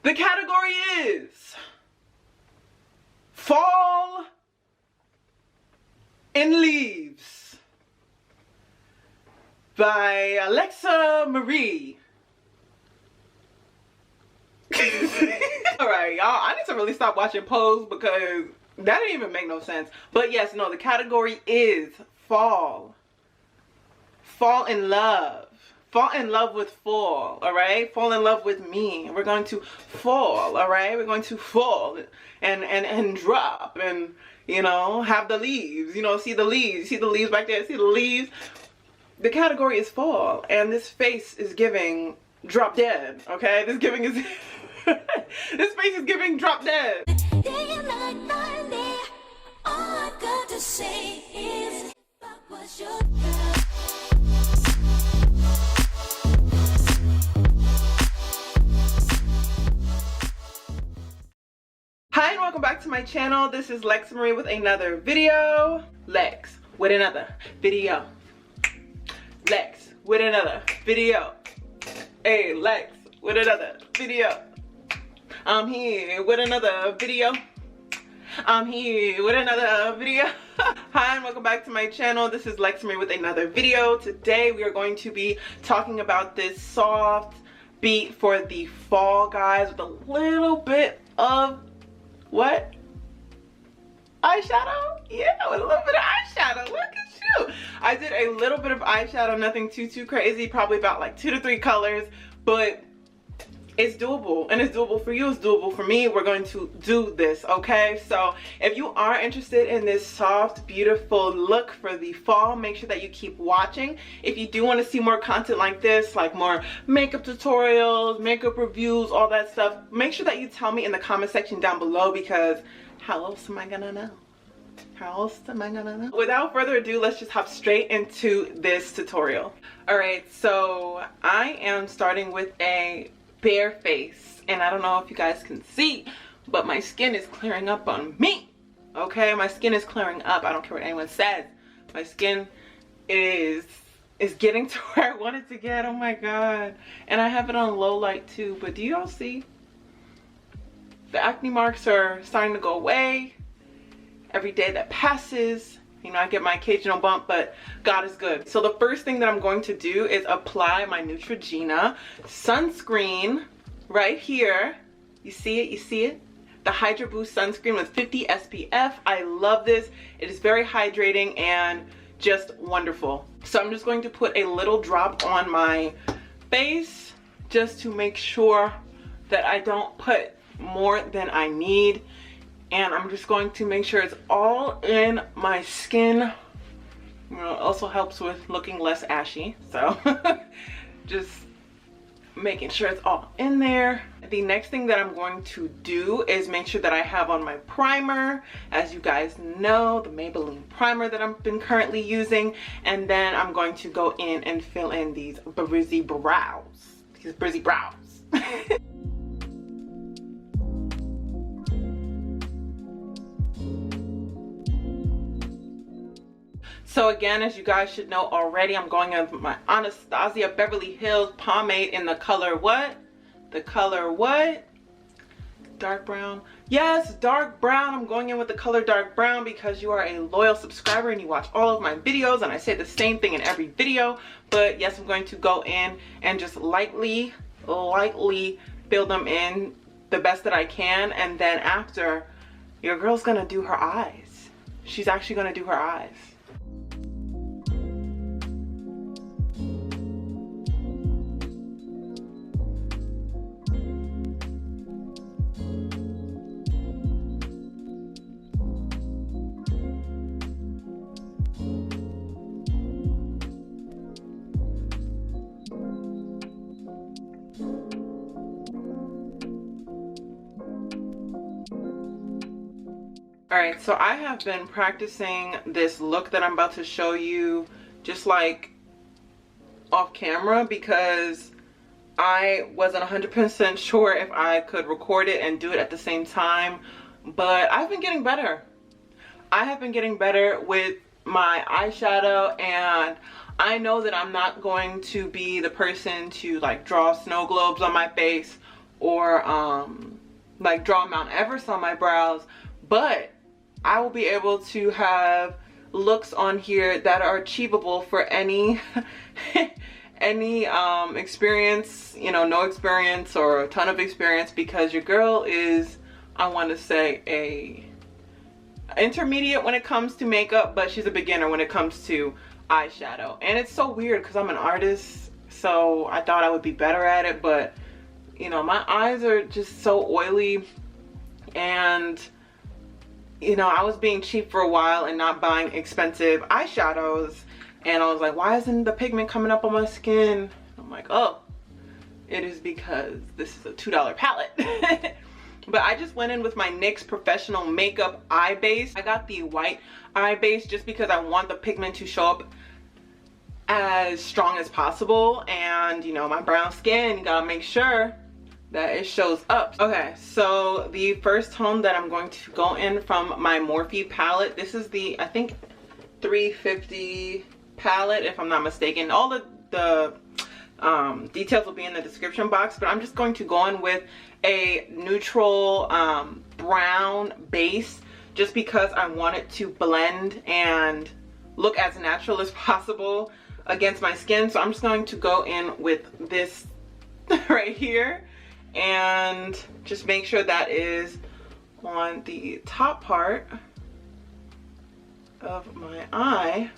The category is Fall in Leaves by Alexsa Marie. Alright, y'all, I need to really stop watching Pose because that didn't even make no sense. But yes, no, the category is fall. Fall in love. Fall in love with fall, alright? Fall in love with me. We're going to fall, alright? We're going to fall and drop and, you know, have the leaves. You know, see the leaves. See the leaves back there? See the leaves? The category is fall, and this face is giving drop dead, okay? This giving is... this face is giving drop dead. Day and night, night and day, all I've got to say is that was your girl. Hi and welcome back to my channel. This is Lex Marie with another video. Lex with another video. Lex with another video. Hey, Lex with another video. I'm here with another video. I'm here with another video. Hi and welcome back to my channel. This is Lex Marie with another video. Today we are going to be talking about this soft beat for the fall, guys, with a little bit of what? Eyeshadow? Yeah, with a little bit of eyeshadow. Look at you. I did a little bit of eyeshadow, nothing too crazy, probably about like 2 to 3 colors, but it's doable, and it's doable for you, it's doable for me. We're going to do this, okay? So if you are interested in this soft, beautiful look for the fall, make sure that you keep watching. If you do want to see more content like this, like more makeup tutorials, makeup reviews, all that stuff, make sure that you tell me in the comment section down below, because how else am I gonna know? How else am I gonna know? Without further ado, let's just hop straight into this tutorial. Alright, so I am starting with a bare face, and I don't know if you guys can see, but my skin is clearing up on me. Okay, my skin is clearing up. I don't care what anyone says. My skin is getting to where I want it to get. Oh my god. And I have it on low light too, but do y'all see? The acne marks are starting to go away. Every day that passes, you know, I get my occasional bump, but God is good. So the first thing that I'm going to do is apply my Neutrogena sunscreen right here. You see it? You see it? The Hydra Boost sunscreen with 50 SPF. I love this. It is very hydrating and just wonderful. So I'm just going to put a little drop on my face just to make sure that I don't put more than I need. And I'm just going to make sure it's all in my skin. You know, it also helps with looking less ashy. So just making sure it's all in there. The next thing that I'm going to do is make sure that I have on my primer. As you guys know, the Maybelline primer that I've been currently using. And then I'm going to go in and fill in these brizzy brows. These brizzy brows. So again, as you guys should know already, I'm going in with my Anastasia Beverly Hills pomade in the color what? The color what? Dark brown. Yes, dark brown. I'm going in with the color dark brown because you are a loyal subscriber and you watch all of my videos, and I say the same thing in every video. But yes, I'm going to go in and just lightly fill them in the best that I can. And then after, your girl's gonna do her eyes. She's actually gonna do her eyes. Alright, so I have been practicing this look that I'm about to show you just like off camera because I wasn't 100% sure if I could record it and do it at the same time, but I've been getting better. I have been getting better with my eyeshadow, and I know that I'm not going to be the person to like draw snow globes on my face or like draw Mount Everest on my brows, but I will be able to have looks on here that are achievable for any any experience, you know, no experience or a ton of experience, because your girl is, I want to say, a intermediate when it comes to makeup, but she's a beginner when it comes to eyeshadow. And it's so weird because I'm an artist, so I thought I would be better at it, but you know, my eyes are just so oily, and you know, I was being cheap for a while and not buying expensive eyeshadows, and I was like, why isn't the pigment coming up on my skin? I'm like, oh, it is because this is a $2 palette. But I just went in with my NYX Professional Makeup Eye Base. I got the white eye base just because I want the pigment to show up as strong as possible, and you know, my brown skin, you gotta make sure that it shows up. Okay, so the first tone that I'm going to go in from my Morphe palette, this is the, I think, 350 palette, if I'm not mistaken. All the details will be in the description box, but I'm just going to go in with a neutral brown base, just because I want it to blend and look as natural as possible against my skin. So I'm just going to go in with this right here, and just make sure that is on the top part of my eye.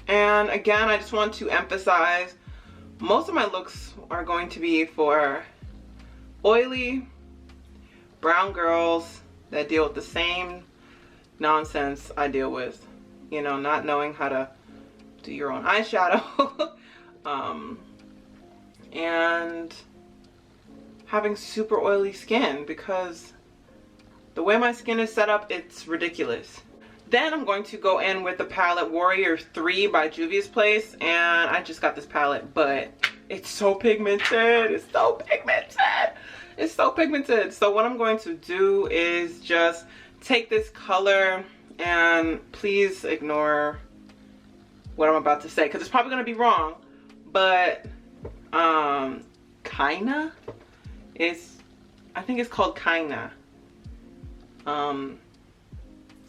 And again, I just want to emphasize, most of my looks are going to be for oily brown girls that deal with the same nonsense I deal with, you know, not knowing how to do your own eyeshadow and having super oily skin, because the way my skin is set up, it's ridiculous. Then I'm going to go in with the palette Warrior 3 by Juvia's Place, and I just got this palette, but it's so pigmented. It's so pigmented. It's so pigmented. So what I'm going to do is just take this color, and please ignore what I'm about to say because it's probably going to be wrong, but Kinda is, I think it's called Kinda.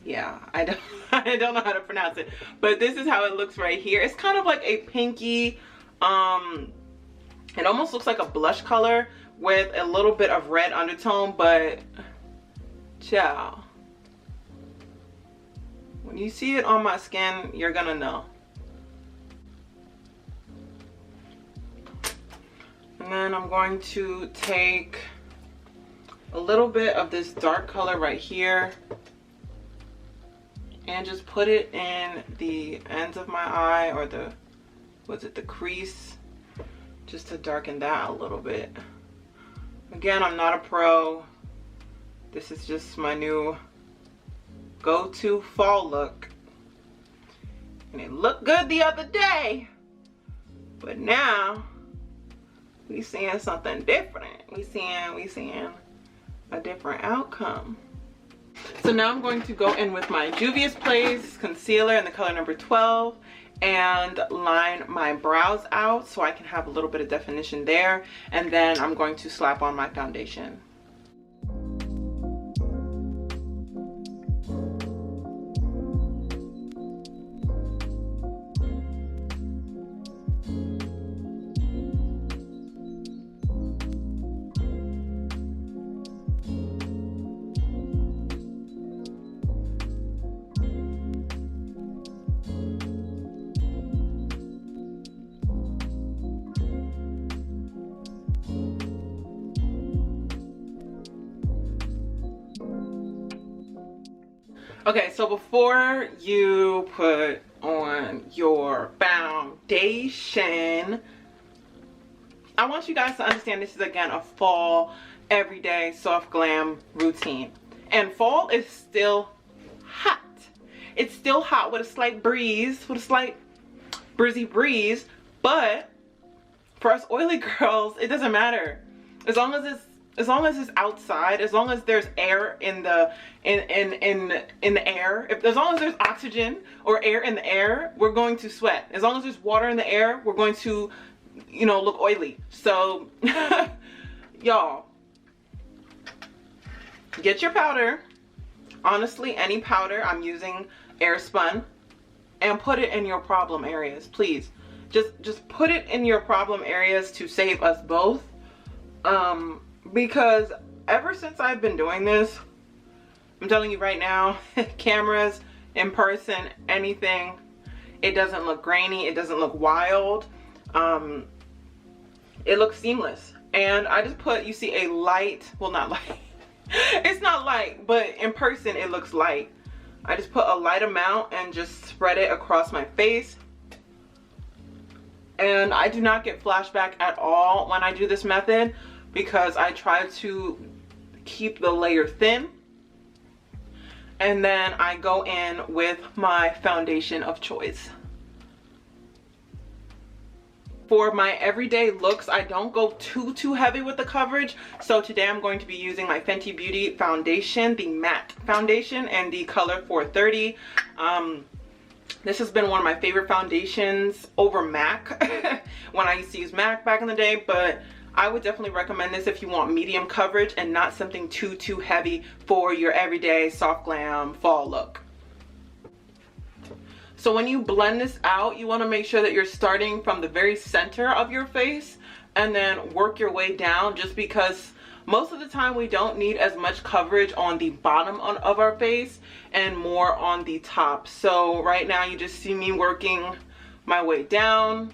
Yeah, I don't know how to pronounce it, but this is how it looks right here. It's kind of like a pinky, it almost looks like a blush color with a little bit of red undertone, but ciao, when you see it on my skin, you're gonna know. And then I'm going to take a little bit of this dark color right here and just put it in the ends of my eye, or the, was it the crease, just to darken that a little bit. Again, I'm not a pro. This is just my new go-to fall look. And it looked good the other day, but now we seeing something different. We seeing a different outcome. So now I'm going to go in with my Juvia's Place concealer in the color number 12 and line my brows out so I can have a little bit of definition there, and then I'm going to slap on my foundation. Okay, so before you put on your foundation, I want you guys to understand this is, again, a fall, everyday, soft glam routine. And fall is still hot. It's still hot with a slight breeze, with a slight breezy breeze, but for us oily girls, it doesn't matter. As long as it's outside, as long as there's air in the air, as long as there's oxygen or air in the air, we're going to sweat. As long as there's water in the air, we're going to you know, look oily. So y'all, get your powder. Honestly, any powder. I'm using AIRSPUN, and put it in your problem areas, please. Just put it in your problem areas to save us both. Because ever since I've been doing this, I'm telling you right now, cameras, in person, anything, it doesn't look grainy, it doesn't look wild. It looks seamless. And I just put, you see, a light, well, not light, it's not light, but in person it looks light. I just put a light amount and just spread it across my face. And I do not get flashback at all when I do this method, because I try to keep the layer thin. And then I go in with my foundation of choice. For my everyday looks, I don't go too heavy with the coverage. So today I'm going to be using my Fenty Beauty foundation, the matte foundation, and the color 430. This has been one of my favorite foundations over MAC when I used to use MAC back in the day, but I would definitely recommend this if you want medium coverage and not something too heavy for your everyday soft glam fall look. So when you blend this out, you want to make sure that you're starting from the very center of your face and then work your way down, just because most of the time we don't need as much coverage on the bottom of our face and more on the top. So right now you just see me working my way down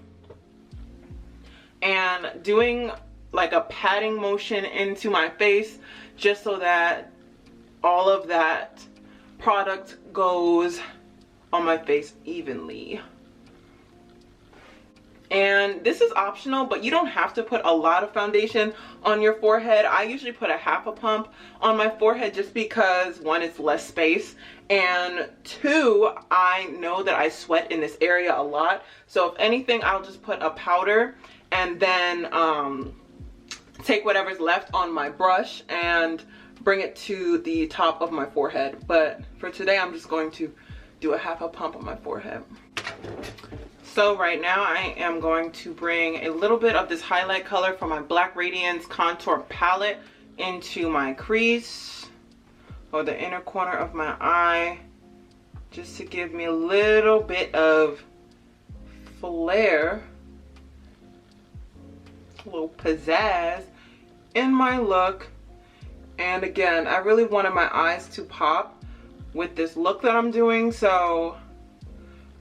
and doing like a patting motion into my face, just so that all of that product goes on my face evenly. And this is optional, but you don't have to put a lot of foundation on your forehead. I usually put a half a pump on my forehead, just because one, it's less space, and two, I know that I sweat in this area a lot. So if anything, I'll just put a powder and then take whatever's left on my brush and bring it to the top of my forehead. But for today, I'm just going to do a half a pump on my forehead. So right now I am going to bring a little bit of this highlight color from my Black Radiance contour palette into my crease or the inner corner of my eye, just to give me a little bit of flair, a little pizzazz in my look. And again, I really wanted my eyes to pop with this look that I'm doing, so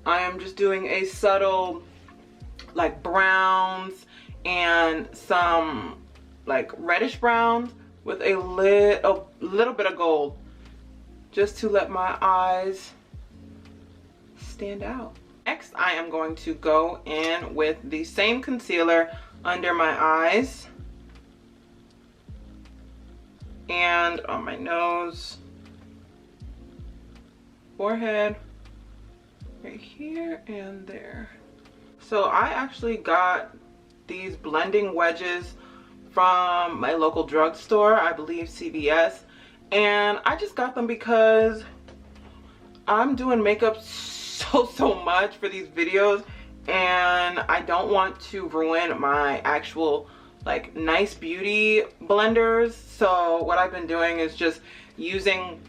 I am just doing a subtle like browns and some like reddish browns with a little bit of gold, just to let my eyes stand out. Next, I am going to go in with the same concealer under my eyes and on my nose, forehead, right here and there. So I actually got these blending wedges from my local drugstore, I believe CVS, and I just got them because I'm doing makeup so much for these videos, and I don't want to ruin my actual like nice beauty blenders. So what I've been doing is just using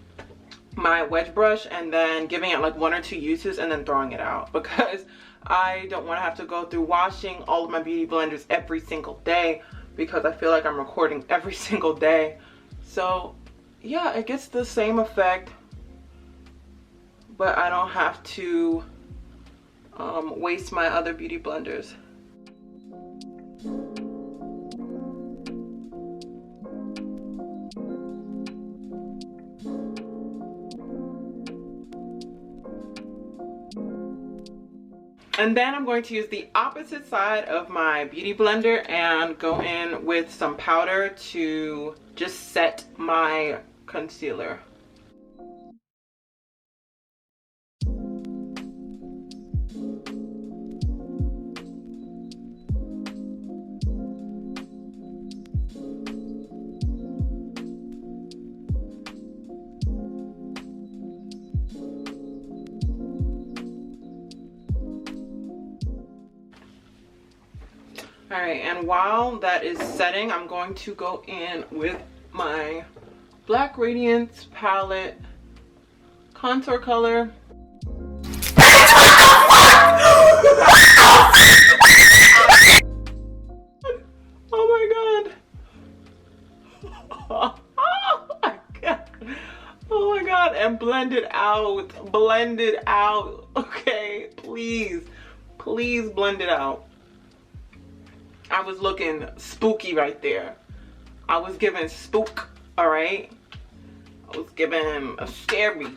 my wedge brush and then giving it like 1 or 2 uses and then throwing it out, because I don't want to have to go through washing all of my beauty blenders every single day, because I feel like I'm recording every single day. So yeah, it gets the same effect, but I don't have to waste my other beauty blenders. And then I'm going to use the opposite side of my beauty blender and go in with some powder to just set my concealer. All right, and while that is setting, I'm going to go in with my Black Radiance palette contour color. Oh my god. Oh my god. Oh my god. And blend it out. Blend it out. Okay, please. Please blend it out. I was looking spooky right there. I was giving spook, all right? I was giving a scary.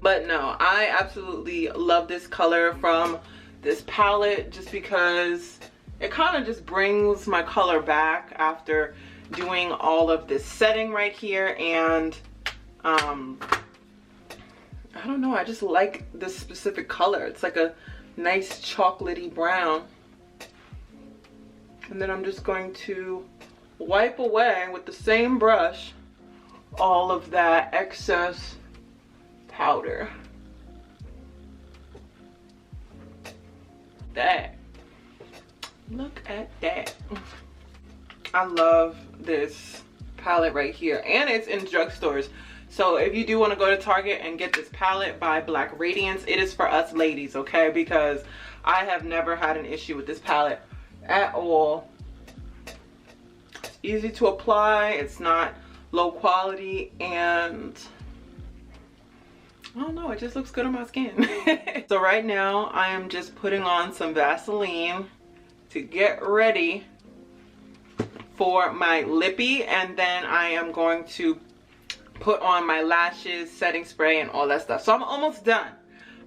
But no, I absolutely love this color from this palette just because it kind of just brings my color back after doing all of this setting right here. And I don't know, I just like this specific color. It's like a nice chocolatey brown. And then I'm just going to wipe away with the same brush all of that excess powder. That. Look at that. I love this palette right here. And it's in drugstores. So if you do want to go to Target and get this palette by Black Radiance, it is for us ladies, okay? Because I have never had an issue with this palette at all. It's easy to apply, it's not low quality, and I don't know, it just looks good on my skin. So right now I am just putting on some Vaseline to get ready for my lippy, and then I am going to put on my lashes, setting spray, and all that stuff. So I'm almost done.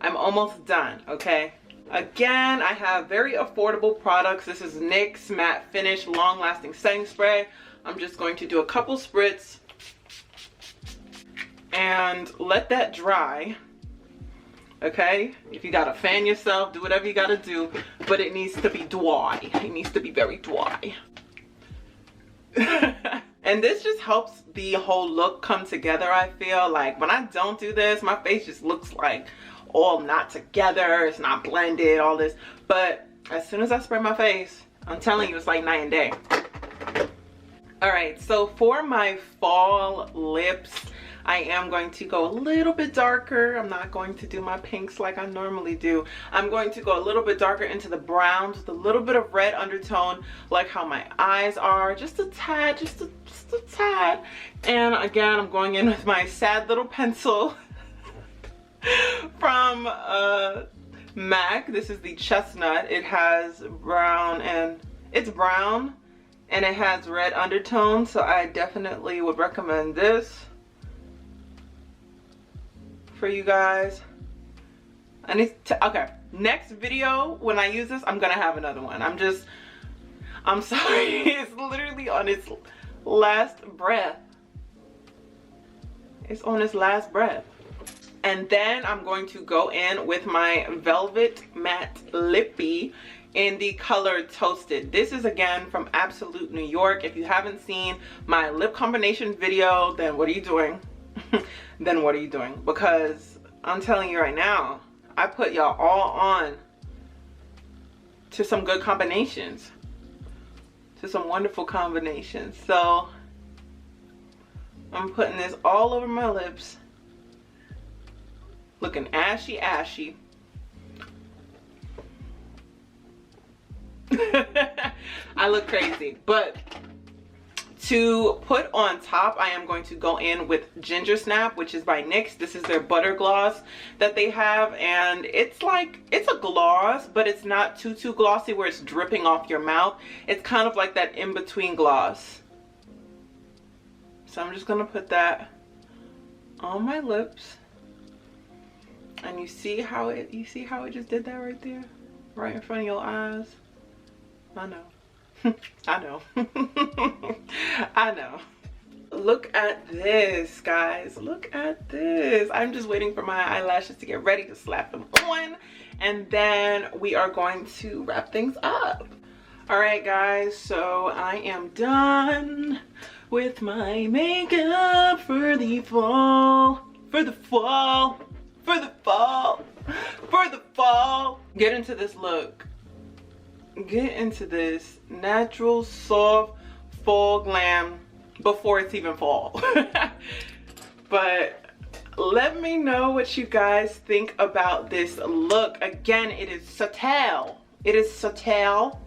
I'm almost done, okay? Again, I have very affordable products. This is NYX Matte Finish Long Lasting Setting Spray. I'm just going to do a couple spritz and let that dry. Okay? If you gotta fan yourself, do whatever you gotta do, but it needs to be dry. It needs to be very dry. And this just helps the whole look come together. I feel like when I don't do this, my face just looks like all not together, it's not blended, all this. But as soon as I spray my face, I'm telling you, it's like night and day. All right, so for my fall lips, I am going to go a little bit darker. I'm not going to do my pinks like I normally do. I'm going to go a little bit darker into the browns with a little bit of red undertone, like how my eyes are, just a tad, just a tad. And again, I'm going in with my sad little pencil from MAC. This is the Chestnut. It has brown, and it's brown and it has red undertones, so I definitely would recommend this for you guys. And it's okay, next video when I use this, I'm gonna have another one. I'm sorry. It's literally on its last breath. It's on its last breath. And then I'm going to go in with my Velvet Matte Lippie in the color Toasted. This is again from Absolute New York. If you haven't seen my lip combination video, then what are you doing? Then what are you doing? Because I'm telling you right now, I put y'all all on to some good combinations, to some wonderful combinations. So I'm putting this all over my lips, looking ashy ashy. I look crazy. But to put on top, I am going to go in with Ginger Snap, which is by NYX. This is their butter gloss that they have, and it's like, it's a gloss, but it's not too glossy where it's dripping off your mouth. It's kind of like that in-between gloss. So I'm just gonna put that on my lips. And you see how it just did that right there? Right in front of your eyes. I know. I know. I know. Look at this, guys. Look at this. I'm just waiting for my eyelashes to get ready to slap them on, and then we are going to wrap things up. All right, guys, so I am done with my makeup for the fall. For the fall. For the fall. For the fall. Get into this look. get into this natural, soft, fall glam before it's even fall. But let me know what you guys think about this look. Again, it is subtle. It is subtle.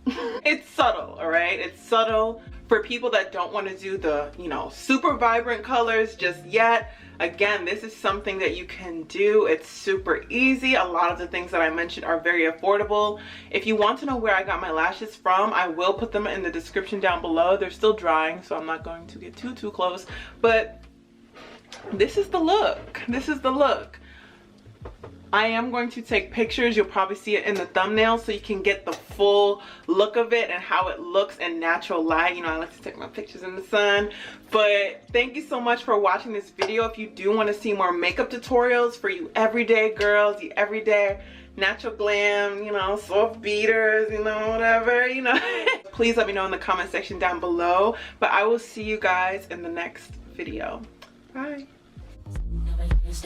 It's subtle, all right? It's subtle for people that don't want to do the, you know, super vibrant colors just yet. Again, this is something that you can do. It's super easy. A lot of the things that I mentioned are very affordable. If you want to know where I got my lashes from, I will put them in the description down below. They're still drying, so I'm not going to get too close. But this is the look. This is the look. I am going to take pictures. You'll probably see it in the thumbnail so you can get the full look of it and how it looks in natural light. You know, I like to take my pictures in the sun. But thank you so much for watching this video. If you do want to see more makeup tutorials for you everyday girls, you everyday natural glam, you know, soft beaters, you know, whatever, you know. Please let me know in the comment section down below. But I will see you guys in the next video. Bye. It's